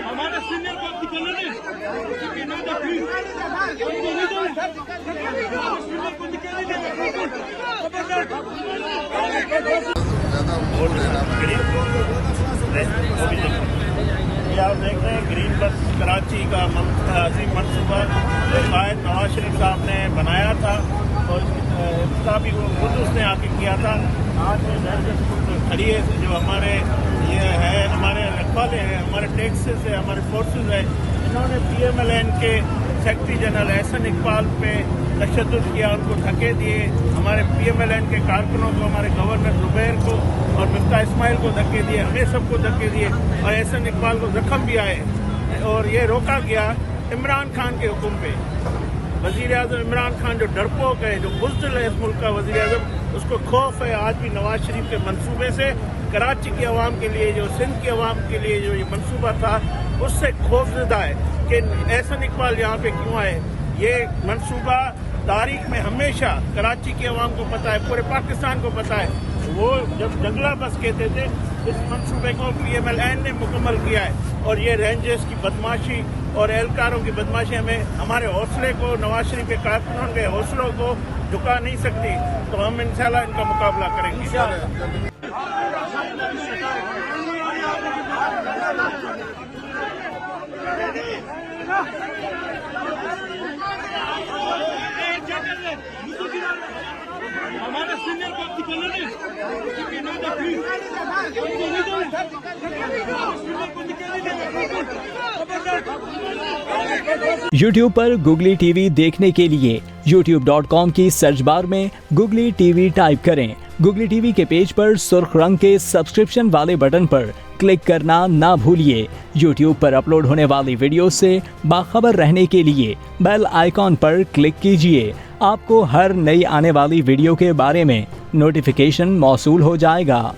हमारे सीनियर को दिखाना नहीं ये आप देख रहे हैं ग्रीन बस कराची का अजीम मनसूबा जो शायद नवाज शरीफ साहब ने बनाया था और इसका भी वो खुद उसने आके किया था। आज खड़ी है जो हमारे ये है हमारे रखवाले हैं, हमारे टैक्सेस है, हमारे फोर्सेस है, इन्होंने PMLN के सेक्रेटरी जनरल एहसन इकबाल पे तशद्दुद किया, उनको धक्के दिए। हमारे PMLN के कारकुनों को, हमारे गवर्नर जुबैर को और मिफ्ता इस्माइल को धक्के दिए, हमें सबको धक्के दिए और एहसन इकबाल को जख्म भी आए। और ये रोका गया इमरान खान के हुक्म पे। वज़ीर आज़म इमरान खान जो डरपोक है, जो बुज़दिल है इस मुल्क का वज़ीर आज़म, उसको खौफ है आज भी नवाज शरीफ के मंसूबे से। कराची की आवाम के लिए, जो सिंध की आवाम के लिए जो ये मंसूबा था, उससे खौफजदा है कि एहसन इकबाल यहाँ पे क्यों आए। ये मंसूबा तारीख में हमेशा कराची की आवाम को पता है, पूरे पाकिस्तान को पता है। वो जब जंगला बस कहते थे, इस मंसूबे को PMLN ने मुकम्मल किया है और ये रेंजर्स की बदमाशी और एहलकारों की बदमाशी हमें, हमारे हौसले को, नवाज शरीफ के कारकुनों के हौसलों को झुका नहीं सकती। तो हम इंशाल्लाह इनका मुकाबला करेंगे। हमारे सीनियर को दिखाना नहीं YouTube पर Googly TV देखने के लिए youtube.com की सर्च बार में Googly TV टाइप करें। Googly TV के पेज पर सुर्ख रंग के सब्सक्रिप्शन वाले बटन पर क्लिक करना ना भूलिए। YouTube पर अपलोड होने वाली वीडियो से बाखबर रहने के लिए बेल आइकॉन पर क्लिक कीजिए। आपको हर नई आने वाली वीडियो के बारे में नोटिफिकेशन मौसूल हो जाएगा।